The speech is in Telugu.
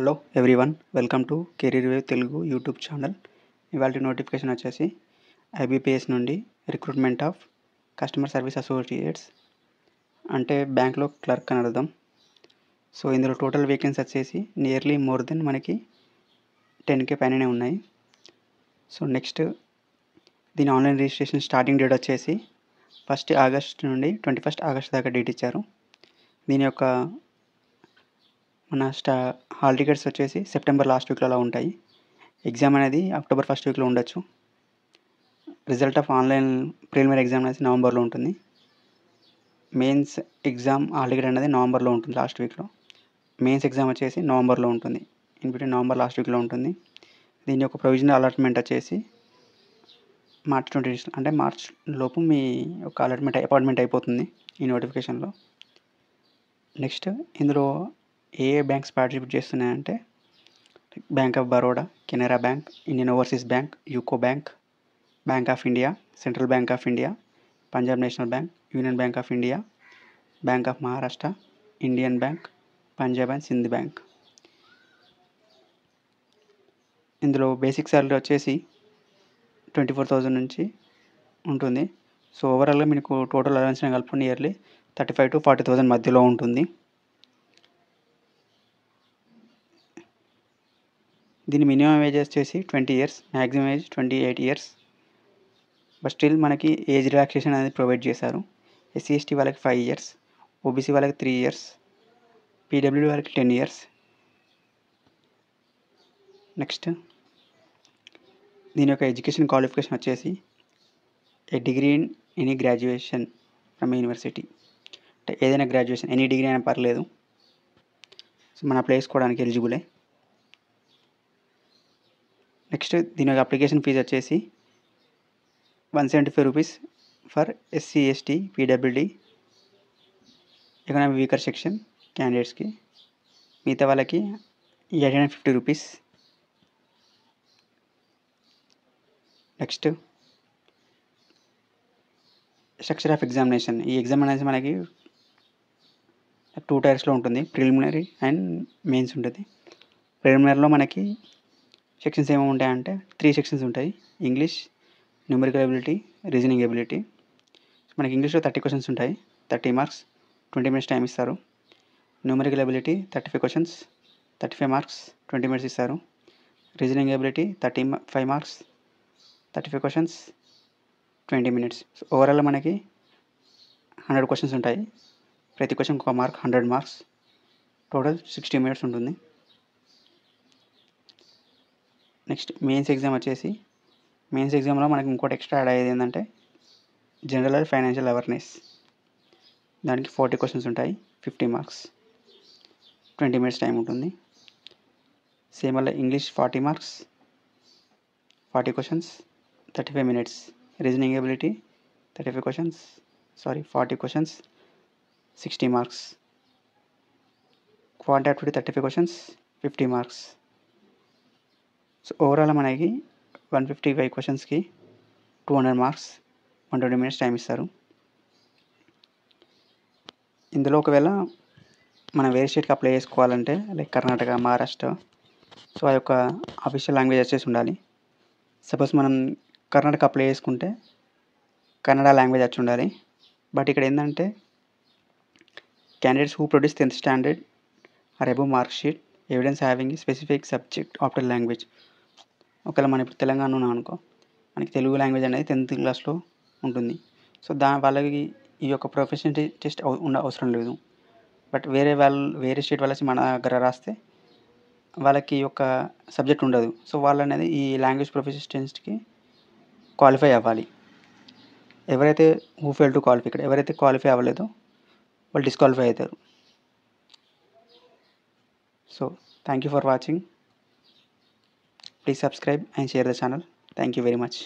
Hello everyone, welcome to career wave Telugu YouTube channel. ఇవాళ నోటిఫికేషన్ వచ్చేసి ఐబీపీఎస్ నుండి recruitment of customer service associates, అంటే బ్యాంక్లో క్లర్క్ అని అర్థం. సో ఇందులో టోటల్ వేకెన్సీ వచ్చేసి నియర్లీ మోర్ దెన్ మనకి 10K పైననే ఉన్నాయి. సో నెక్స్ట్ దీని ఆన్లైన్ రిజిస్ట్రేషన్ స్టార్టింగ్ డేట్ వచ్చేసి 1 ఆగస్ట్ నుండి 21 ఆగస్ట్ దాకా డేట్ ఇచ్చారు. దీని యొక్క మన హాల్ టికెట్స్ వచ్చేసి సెప్టెంబర్ లాస్ట్ వీక్లో అలా ఉంటాయి. ఎగ్జామ్ అనేది అక్టోబర్ ఫస్ట్ వీక్లో ఉండొచ్చు. Result of online preliminary exam అనేది నవంబర్లో ఉంటుంది. మెయిన్స్ ఎగ్జామ్ హాల్ టికెట్ అనేది నవంబర్లో ఉంటుంది లాస్ట్ వీక్లో. మెయిన్స్ ఎగ్జామ్ వచ్చేసి నవంబర్లో ఉంటుంది, ఇన్ బిట్వీన్ నవంబర్ లాస్ట్ వీక్లో ఉంటుంది. దీని యొక్క ప్రొవిజనల్ అలాట్మెంట్ వచ్చేసి మార్చ్ 20, అంటే మార్చ్ లోపు మీ యొక్క అపాయింట్మెంట్ అయిపోతుంది ఈ నోటిఫికేషన్లో. నెక్స్ట్ ఇందులో ఏ బ్యాంక్స్ పార్టిసిపేట్ చేస్తున్నాయంటే bank of Baroda, Canara bank, Indian overseas bank, UCO bank, bank of India, central bank of India, Punjab national bank, union bank of India, bank of Maharashtra, Indian bank, Punjab and Sindh bank. ఇందులో బేసిక్ సాలరీ వచ్చేసి 24,000 నుంచి ఉంటుంది. సో ఓవరాల్గా మీకు టోటల్ అలవెన్స్ కలుపుకొని ఇయర్లీ 35,000 to 40,000 మధ్యలో ఉంటుంది. దీని మినిమం ఏజ్ వచ్చేసి 20 years, maximum age 28 years. But still మనకి ఏజ్ రిలాక్సేషన్ అనేది ప్రొవైడ్ చేశారు. ఎస్సీ ఎస్టీ వాళ్ళకి 5 years, ఓబీసీ వాళ్ళకి 3 years, పీడబ్ల్యూడీ వాళ్ళకి 10 years. నెక్స్ట్ దీని యొక్క ఎడ్యుకేషన్ క్వాలిఫికేషన్ వచ్చేసి a degree in any graduation from university, అంటే ఏదైనా గ్రాడ్యుయేషన్ ఎనీ డిగ్రీ అయినా పర్లేదు. సో మనం అప్లై చేసుకోవడానికి ఎలిజిబులే. నెక్స్ట్ దీని యొక్క అప్లికేషన్ ఫీజు వచ్చేసి 175 rupees for SC ST PWD economic weaker section క్యాండిడేట్స్కి. మిగతా వాళ్ళకి 850 rupees. Next structure of examination. ఈ ఎగ్జామ్ అనేది మనకి 2 టైర్స్లో ఉంటుంది, ప్రిలిమినరీ అండ్ మెయిన్స్ ఉంటుంది. ప్రిలిమినరీలో మనకి సెక్షన్స్ ఏమేమి ఉంటాయంటే 3 sections ఉంటాయి: English, numerical ability, reasoning ability. మనకి ఇంగ్లీష్లో 30 questions ఉంటాయి, 30 marks, 20 minutes టైం ఇస్తారు. Numerical ability 35 questions, 35 marks, 20 minutes ఇస్తారు. Reasoning ability 35 marks, 35 questions, 20 minutes. So overall మనకి 100 questions ఉంటాయి, ప్రతి question 1 mark, 100 marks, total 60 minutes ఉంటుంది. నెక్స్ట్ మెయిన్స్ ఎగ్జామ్ వచ్చేసి, మెయిన్స్ ఎగ్జామ్లో మనకి ఇంకోటి ఎక్స్ట్రా యాడ్ అయ్యేది ఏంటంటే జనరల్ అండ్ ఫైనాన్షియల్ అవేర్నెస్. దానికి 40 questions ఉంటాయి, 50 marks, 20 minutes టైం ఉంటుంది. సేమ్ వల్ల English 40 marks, 40 questions, 35 minutes. Reasoning ability 40 questions, 60 marks. Quantity aptitude 35 questions, 50 marks. So overall మనకి 155 questions-కి 200 marks, 120 minutes టైం ఇస్తారు. ఇందులో ఒకవేళ మనం వేరే స్టేట్కి అప్లై చేసుకోవాలంటే లైక్ కర్ణాటక, మహారాష్ట్ర, సో ఆ యొక్క అఫీషియల్ లాంగ్వేజ్ వచ్చేసి ఉండాలి. సపోజ్ మనం కర్ణాటక అప్లై చేసుకుంటే కన్నడ లాంగ్వేజ్ వచ్చి ఉండాలి. బట్ ఇక్కడ ఏంటంటే candidates who produce 10th standard or above mark sheet evidence having a specific subject after language. ఒకవేళ మనం ఇప్పుడు తెలంగాణ ఉన్నాం అనుకో, మనకి తెలుగు లాంగ్వేజ్ అనేది 10th classలో ఉంటుంది. సో వాళ్ళకి ఈ యొక్క ప్రొఫెషనల్ టెస్ట్ అవసరం లేదు. బట్ వేరే స్టేట్ వాళ్ళు వచ్చి మన దగ్గర రాస్తే వాళ్ళకి ఈ యొక్క సబ్జెక్ట్ ఉండదు. సో వాళ్ళు అనేది ఈ లాంగ్వేజ్ ప్రొఫెషనల్ టెస్ట్కి క్వాలిఫై అవ్వాలి. ఎవరైతే ఫెయిల్ టు క్వాలిఫై, ఇక్కడ ఎవరైతే క్వాలిఫై అవ్వలేదో వాళ్ళు డిస్క్వాలిఫై అవుతారు. So thank you for watching. Please subscribe and share the channel. Thank you very much.